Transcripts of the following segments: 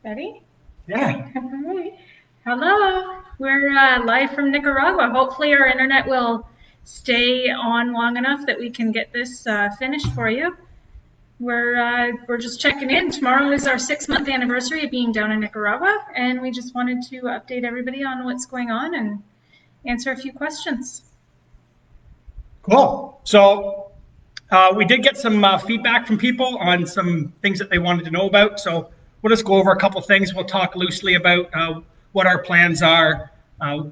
Ready? Yeah. Alright. Hello. We're live from Nicaragua. Hopefully, our internet will stay on long enough that we can get this finished for you. We're just checking in. Tomorrow is our 6-month anniversary of being down in Nicaragua, and we just wanted to update everybody on what's going on and answer a few questions. Cool. So we did get some feedback from people on some things that they wanted to know about. So we'll just go over a couple things. We'll talk loosely about what our plans are, uh,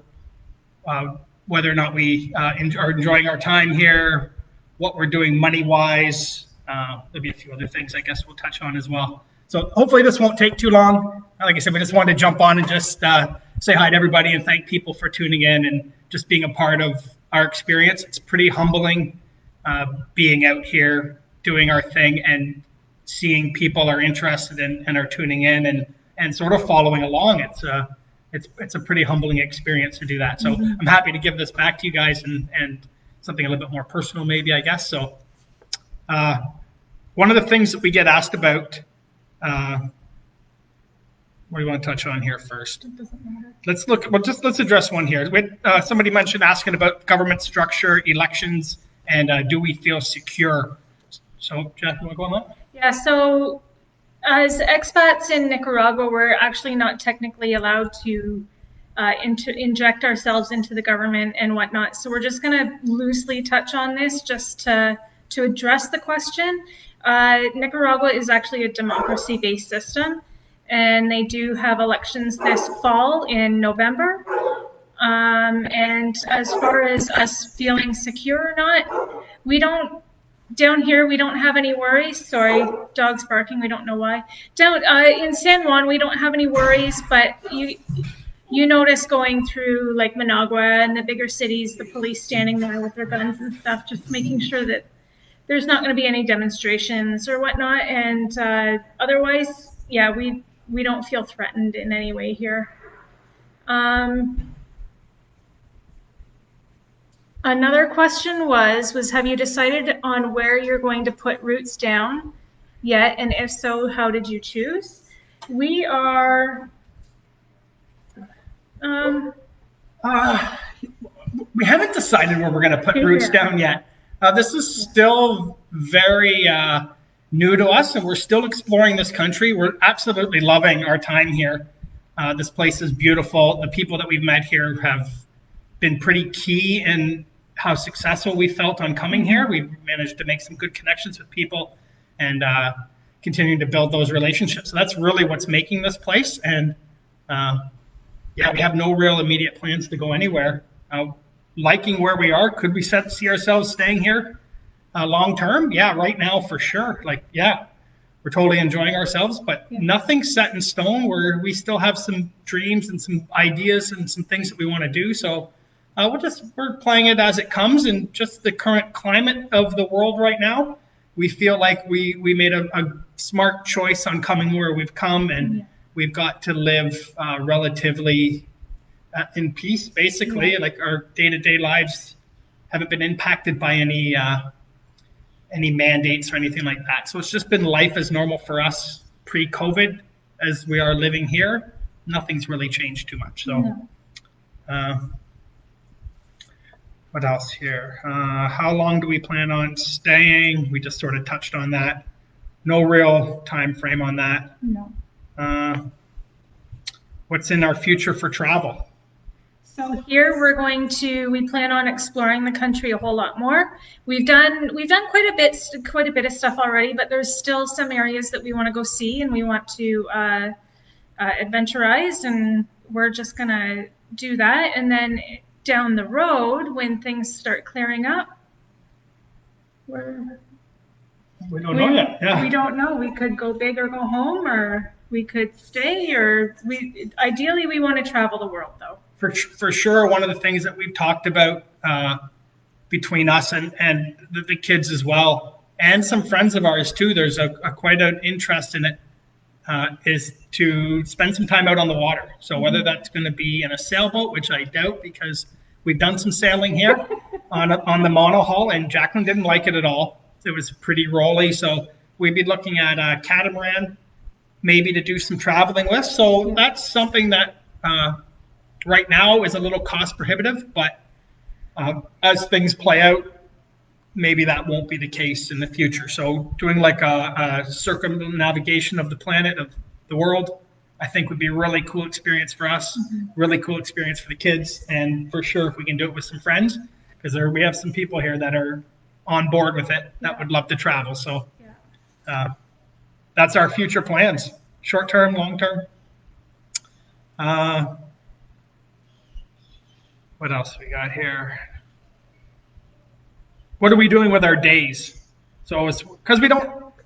uh, whether or not we are enjoying our time here, what we're doing money wise. There'll be a few other things I guess we'll touch on as well. So hopefully this won't take too long. Like I said, we just wanted to jump on and just say hi to everybody and thank people for tuning in and just being a part of our experience. It's pretty humbling being out here doing our thing and seeing people are interested in and are tuning in and sort of following along. It's a pretty humbling experience to do that. So I'm happy to give this back to you guys and something a little bit more personal, maybe I guess. So uh, one of the things that we get asked about. What do you want to touch on here first? It doesn't matter. Let's address one here. Somebody mentioned asking about government structure, elections, and do we feel secure? So, Jeff, you want to go on that? Yeah, so as expats in Nicaragua, we're actually not technically allowed to inject ourselves into the government and whatnot. So we're just going to loosely touch on this just to address the question. Nicaragua is actually a democracy-based system, and they do have elections this fall in November. And as far as us feeling secure or not, we don't down here we don't have any worries. Sorry, dog's barking. We don't know why. Down in San Juan, we don't have any worries. But you notice going through like Managua and the bigger cities, the police standing there with their guns and stuff, just making sure that there's not going to be any demonstrations or whatnot. And otherwise, yeah, we don't feel threatened in any way here. Um, Another question was have you decided on where you're going to put roots down yet? And if so, how did you choose? We are, um, Uh, we haven't decided where we're going to put roots yeah. down yet. This is still very new to us, and we're still exploring this country. We're absolutely loving our time here. This place is beautiful. The people that we've met here have been pretty key in how successful we felt on coming here. We've managed to make some good connections with people and continuing to build those relationships. So that's really what's making this place. And uh, yeah, we have no real immediate plans to go anywhere. Liking where we are, could we see ourselves staying here long term? Yeah, right now for sure. Like, yeah, we're totally enjoying ourselves, but nothing's set in stone. We still have some dreams and some ideas and some things that we want to do. So we're playing it as it comes, and just the current climate of the world right now. We feel like we made a smart choice on coming where we've come, and we've got to live relatively in peace, basically. Like our day-to-day lives haven't been impacted by any mandates or anything like that. So it's just been life as normal for us pre-COVID as we are living here. Nothing's really changed too much. So, what else here? How long do we plan on staying? We just sort of touched on that. No real time frame on that. No. Uh, what's in our future for travel? So here we plan on exploring the country a whole lot more. We've done quite a bit of stuff already, but there's still some areas that we want to go see and we want to adventurize, and we're just gonna do that. And then down the road, when things start clearing up, we're We don't know yet. Yeah. we don't know. We could go big or go home, or we could stay, or ideally we want to travel the world though. For sure, one of the things that we've talked about between us and the kids as well, and some friends of ours too, there's quite an interest in it, is to spend some time out on the water. So whether that's going to be in a sailboat, which I doubt because we've done some sailing here on the monohull, and Jacqueline didn't like it at all. It was pretty rolly. So we'd be looking at a catamaran, maybe to do some traveling with. So that's something that right now is a little cost prohibitive, but as things play out, maybe that won't be the case in the future. So doing like a circumnavigation of the planet, of the world, I think would be a really cool experience for us, really cool experience for the kids, and for sure if we can do it with some friends, because we have some people here that are on board with it that would love to travel. So that's our future plans, short term, long term. Uh, what else we got here? What are we doing with our days? So it's because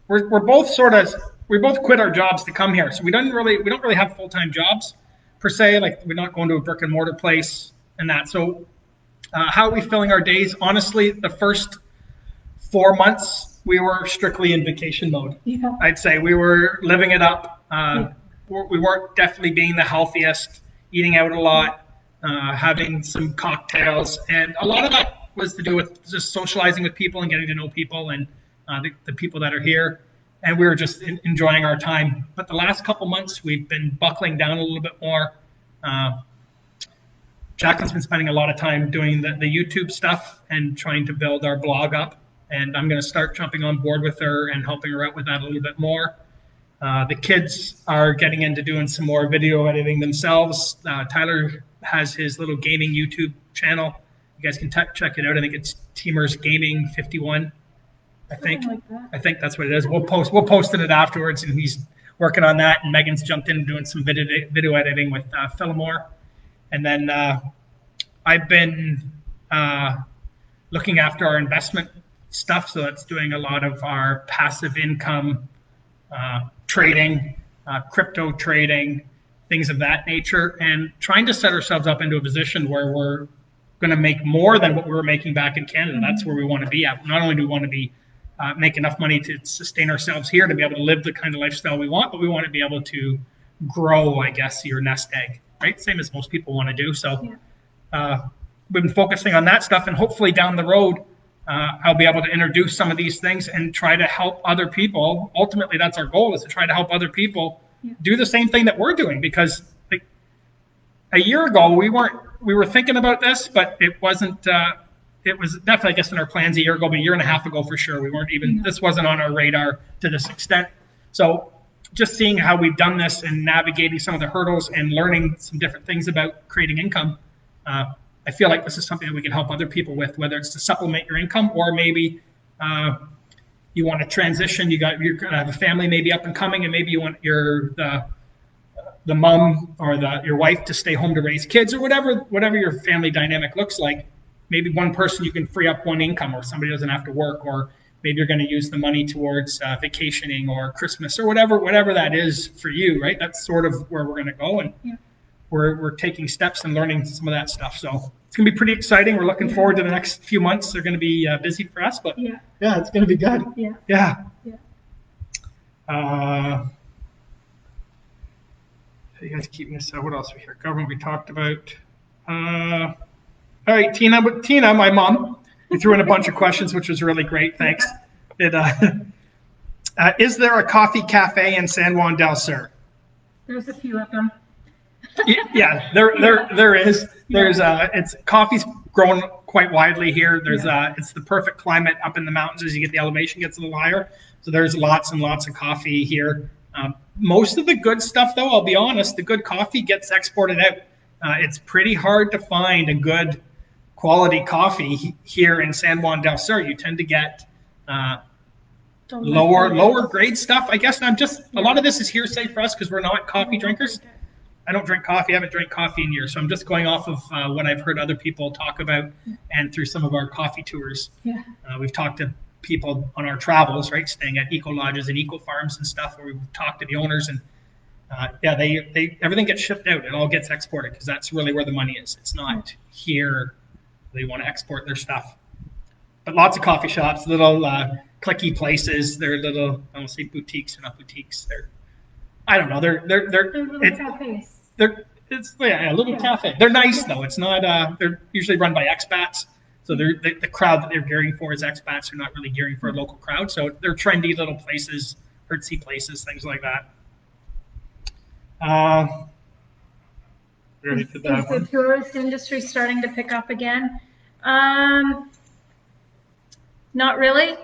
we're both sort of, we both quit our jobs to come here. So we don't really have full-time jobs per se. Like we're not going to a brick and mortar place and that. So how are we filling our days? Honestly, the first 4 months, we were strictly in vacation mode. Yeah. I'd say we were living it up. We weren't definitely being the healthiest, eating out a lot, having some cocktails, and a lot of that was to do with just socializing with people and getting to know people and the people that are here. And we were just enjoying our time. But the last couple months, we've been buckling down a little bit more. Jacqueline's been spending a lot of time doing the YouTube stuff and trying to build our blog up. And I'm going to start jumping on board with her and helping her out with that a little bit more. The kids are getting into doing some more video editing themselves. Tyler has his little gaming YouTube channel. You guys can check it out. I think it's Teamers Gaming 51. I think that's what it is. We'll post it afterwards, and he's working on that. And Megan's jumped in and doing some video editing with Philomore. And then I've been looking after our investment stuff. So that's doing a lot of our passive income trading, crypto trading, things of that nature, and trying to set ourselves up into a position where we're going to make more than what we were making back in Canada. That's where we want to be at. Not only do we want to be make enough money to sustain ourselves here to be able to live the kind of lifestyle we want, but we want to be able to grow, I guess, your nest egg, right? Same as most people want to do. So we've been focusing on that stuff, and hopefully down the road, I'll be able to introduce some of these things and try to help other people. Ultimately, that's our goal, is to try to help other people do the same thing that we're doing. Because like, a year ago, we were thinking about this, but it wasn't. It was definitely, I guess, in our plans a year ago, but a year and a half ago for sure. We weren't even. This wasn't on our radar to this extent. So just seeing how we've done this and navigating some of the hurdles and learning some different things about creating income. I feel like this is something that we can help other people with, whether it's to supplement your income or maybe you want to transition. You're going to have a family maybe up and coming, and maybe you want the mom or your wife to stay home to raise kids, or whatever your family dynamic looks like. Maybe one person you can free up one income, or somebody doesn't have to work, or maybe you're going to use the money towards vacationing or Christmas or whatever that is for you, right? That's sort of where we're going to go, and we're taking steps and learning some of that stuff. So it's going to be pretty exciting. We're looking forward to the next few months. They're going to be busy for us, but yeah, it's going to be good. Yeah. You guys keep me this. What else we hear? Government we talked about. All right, Tina, my mom, you threw in a bunch of questions, which was really great. Thanks. Is there a coffee cafe in San Juan del Sur? There's a few of them. Yeah, there is. There's it's coffee's grown quite widely here. There's it's the perfect climate up in the mountains. As you get, the elevation gets a little higher, so there's lots and lots of coffee here. Most of the good stuff, though, I'll be honest, the good coffee gets exported out. It's pretty hard to find a good quality coffee here in San Juan del Sur. You tend to get lower grade stuff, I guess. And a lot of this is hearsay for us because we're not coffee drinkers. I don't drink coffee. I haven't drank coffee in years. So I'm just going off of what I've heard other people talk about and through some of our coffee tours. We've talked to people on our travels, right, staying at eco lodges and eco farms and stuff, where we've talked to the owners, and they everything gets shipped out. It all gets exported because that's really where the money is. It's not here. They want to export their stuff. But lots of coffee shops, little clicky places. They're little, I don't say boutiques, they're not boutiques. I don't know. They're little cafes. It's a little cafe. They're nice though. It's not. They're usually run by expats. So the crowd that they're gearing for is expats. They're not really gearing for a local crowd. So they're trendy little places, artsy places, things like that. Uh, ready Is, for is that the one? tourist industry starting to pick up again? Um, Not really.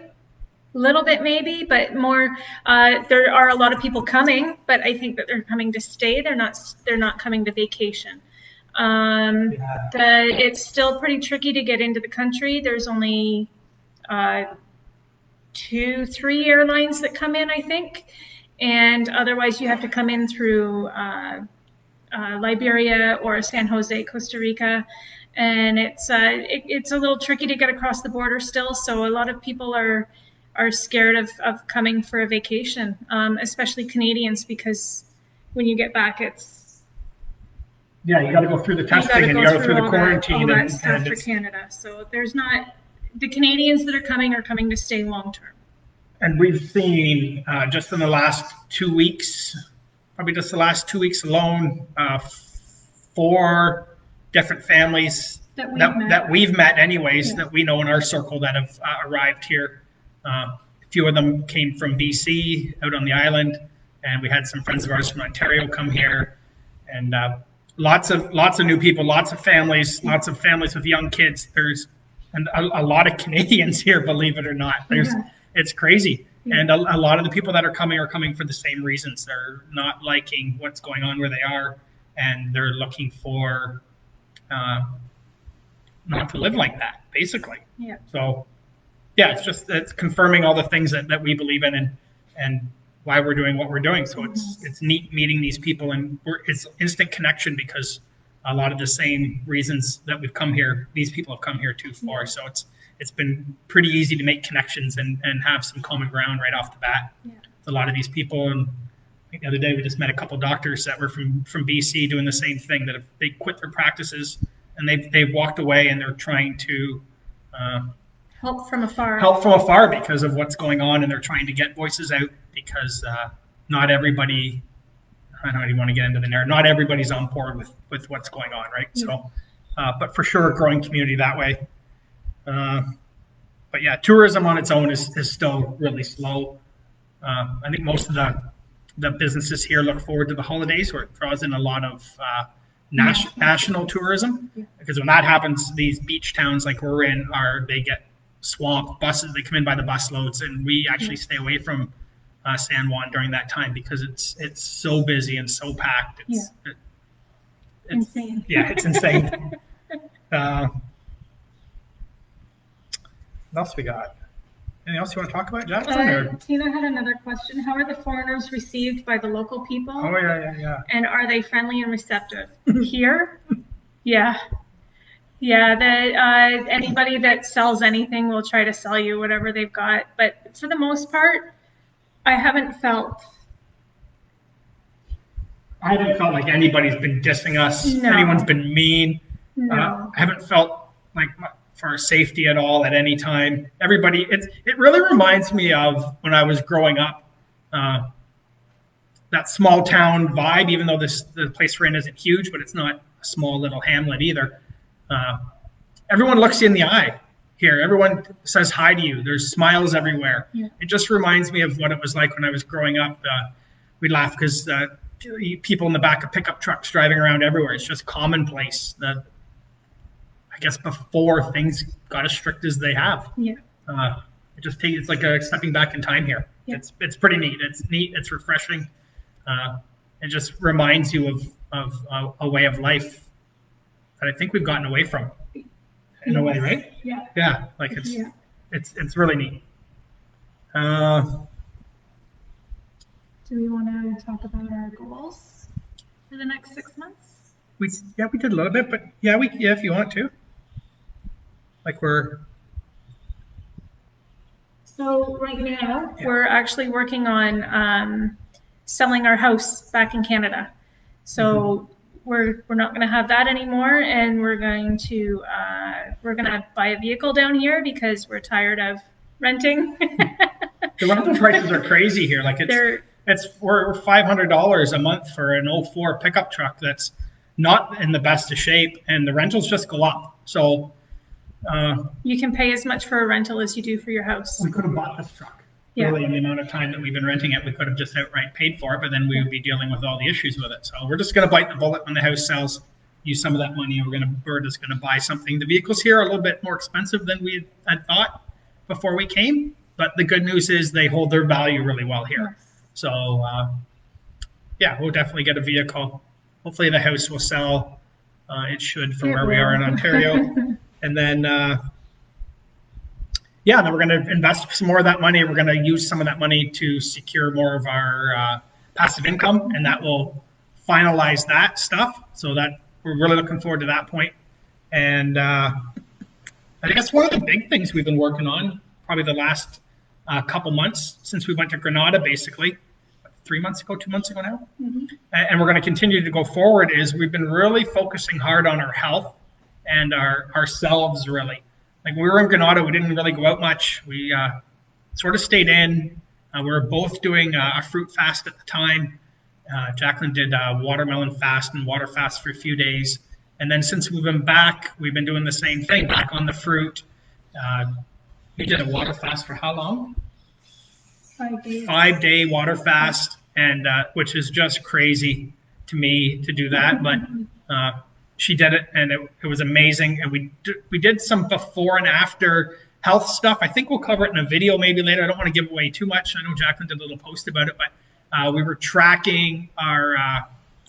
Little bit maybe, but more. There are a lot of people coming, but I think that they're coming to stay. They're not coming to vacation. Yeah. It's still pretty tricky to get into the country. There's only uh, two, three airlines that come in, I think, and otherwise you have to come in through Liberia or San Jose, Costa Rica, and it's a little tricky to get across the border still. So a lot of people are scared of coming for a vacation, especially Canadians, because when you get back, Yeah, you got to go through the you got to testing and you go got to go through through the all quarantine, that stuff and for it's Canada. So there's not the Canadians that are coming to stay long term. and we've seen just in the last 2 weeks, probably just the last 2 weeks alone, four different families That we've that, met. that we've met anyways, Yeah. that we know in our circle that have arrived here. A few of them came from BC out on the island, and we had some friends of ours from Ontario come here, and lots of new people, lots of families with young kids. There's and a lot of Canadians here, believe it or not. Yeah. It's crazy. Yeah. And a lot of the people that are coming for the same reasons. They're not liking what's going on where they are, and they're looking for uh, not to live like that, basically. Yeah. So, yeah, it's confirming all the things that we believe in, and why we're doing what we're doing. So it's neat meeting these people, and it's instant connection because a lot of the same reasons that we've come here, these people have come here too for. So it's been pretty easy to make connections and have some common ground right off the bat. Yeah. A lot of these people, and I think the other day we just met a couple doctors that were from BC doing the same thing. That they quit their practices and they've walked away and they're trying to uh, Help from afar. help from afar because of what's going on, and they're trying to get voices out because not everybody. I don't even want to get into the narrative. Not everybody's on board with what's going on, right? Yeah. So, but for sure, a growing community that way. But yeah, tourism on its own is still really slow. I think most of the businesses here look forward to the holidays, where it draws in a lot of national tourism. Yeah. Because when that happens, these beach towns like we're in they get swamped. Buses, they come in by the bus loads, and we actually stay away from San Juan during that time because it's so busy and so packed. It's insane. Yeah, it's insane. What else we got? Anything else you want to talk about, Jackson? Tina had another question. How are the foreigners received by the local people? Oh yeah. And are they friendly and receptive? Here? Yeah. Yeah, anybody that sells anything will try to sell you whatever they've got. But for the most part, I haven't felt like anybody's been dissing us. No. Anyone's been mean. No. I haven't felt like for our safety at all at any time. Everybody, it really reminds me of when I was growing up. That small town vibe, even though the place we're in isn't huge, but it's not a small little hamlet either. Everyone looks you in the eye here. Everyone says hi to you. There's smiles everywhere. Yeah. It just reminds me of what it was like when I was growing up. We laugh because people in the back of pickup trucks driving around everywhere. It's just commonplace. I guess before things got as strict as they have. Yeah. It's like a stepping back in time here. Yeah. It's pretty neat. It's neat. It's refreshing. It just reminds you of a way of life that I think we've gotten away from. In a way, right? Yeah. Yeah, like it's really neat. Do we want to talk about our goals for the next 6 months? We did a little bit, but if you want to. Like So right now we're actually working on selling our house back in Canada. So we're not going to have that anymore, and we're going to buy a vehicle down here because we're tired of renting. the rental prices are crazy here. Like we're $500 a month for an '04 pickup truck that's not in the best of shape, and the rentals just go up. So you can pay as much for a rental as you do for your house. we could have bought this truck. really in the amount of time that we've been renting it. We could have just outright paid for it, but then we would be dealing with all the issues with it. So we're just going to bite the bullet when the house sells, use some of that money, and we're just going to buy something. The vehicles here are a little bit more expensive than we had thought before we came, but the good news is they hold their value really well here. So yeah, we'll definitely get a vehicle. Hopefully the house will sell. It should for where we are in Ontario. And then, yeah, then we're going to invest some more of that money. We're going to use some of that money to secure more of our passive income, and that will finalize that stuff. So that we're really looking forward to that point. And I guess one of the big things we've been working on, probably the last couple months since we went to Grenada, basically, 3 months ago, 2 months ago now, and we're going to continue to go forward, is we've been really focusing hard on our health and ourselves, really. Like when we were in Grenada, we didn't really go out much. We sort of stayed in. We were both doing a fruit fast at the time. Jacqueline did a watermelon fast and water fast for a few days. And then since we've been back, we've been doing the same thing, back on the fruit. We did a water fast for how long? 5 days. 5-day water fast, and which is just crazy to me to do that. But she did it, and it was amazing. And we did some before and after health stuff. I think we'll cover it in a video maybe later. I don't want to give away too much. I know Jacqueline did a little post about it, but we were tracking our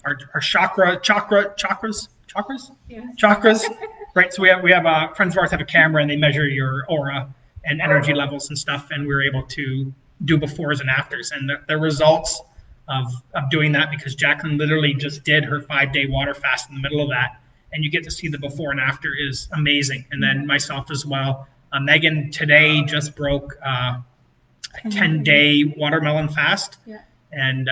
chakras. Yeah. Chakras, right? So we have friends of ours have a camera, and they measure your aura and energy levels and stuff, and we were able to do befores and afters, and the results of doing that, because Jacqueline literally just did her 5-day water fast in the middle of that, and you get to see the before and after, is amazing. And then myself as well. Megan today just broke a 10-day watermelon fast, and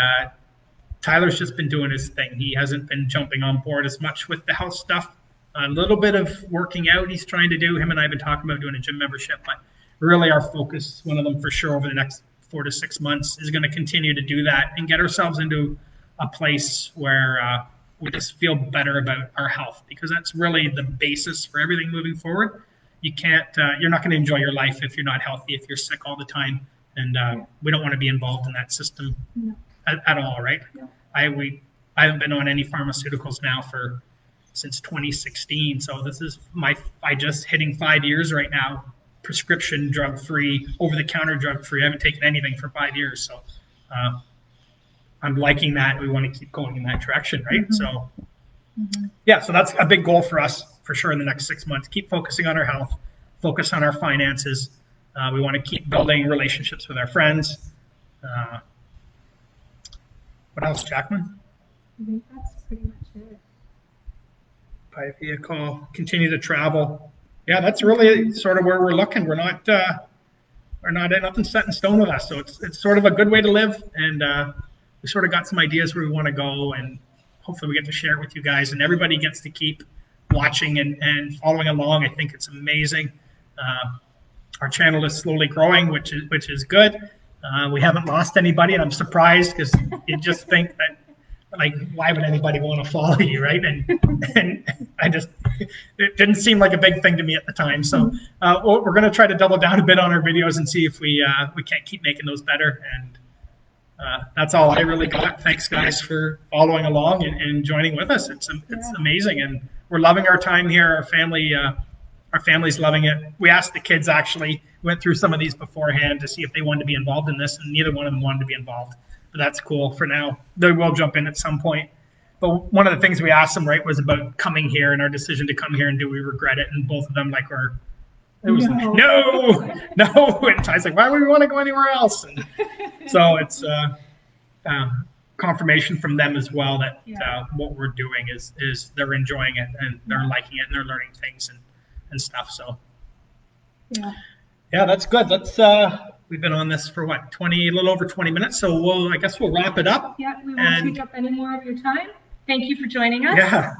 Tyler's just been doing his thing. He hasn't been jumping on board as much with the health stuff. A little bit of working out he's trying to do. Him and I have been talking about doing a gym membership, but really our focus, one of them for sure, over the next 4 to 6 months, is going to continue to do that and get ourselves into a place where we just feel better about our health, because that's really the basis for everything moving forward. You can't, you're not going to enjoy your life if you're not healthy, if you're sick all the time, and we don't want to be involved in that system at all, right? I haven't been on any pharmaceuticals now since 2016, so this is I just hitting 5 years right now. Prescription drug free, over the counter drug free. I haven't taken anything for 5 years, so I'm liking that. We want to keep going in that direction, right? So yeah, so that's a big goal for us for sure in the next 6 months. Keep focusing on our health, focus on our finances. We want to keep building relationships with our friends. What else, Jacqueline? I think that's pretty much it. Buy a vehicle, continue to travel. Yeah, that's really sort of where we're looking. We're not nothing set in stone with us. So it's sort of a good way to live, and we sort of got some ideas where we want to go, and hopefully we get to share it with you guys, and everybody gets to keep watching and following along. I think it's amazing. Our channel is slowly growing, which is good. We haven't lost anybody, and I'm surprised, because you just think that, like, why would anybody want to follow you, right? And it didn't seem like a big thing to me at the time. So we're going to try to double down a bit on our videos and see if we can't keep making those better. And that's all I really got. Thanks, guys, for following along and joining with us. It's amazing, and we're loving our time here. Our family's loving it. We asked the kids, actually, went through some of these beforehand to see if they wanted to be involved in this, and neither one of them wanted to be involved. But that's cool for now. They will jump in at some point. But one of the things we asked them, right, was about coming here and our decision to come here, and do we regret it? And both of them, like, it was like, no. And Ty's like, why would we want to go anywhere else? And so it's confirmation from them as well that what we're doing is they're enjoying it, and they're liking it, and they're learning things and stuff. So yeah, that's good. Let's we've been on this for what, a little over 20 minutes, so I guess we'll wrap it up. Yeah, we won't take up any more of your time. Thank you for joining us. Yeah.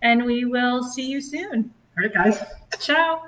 And we will see you soon. All right, guys. Ciao.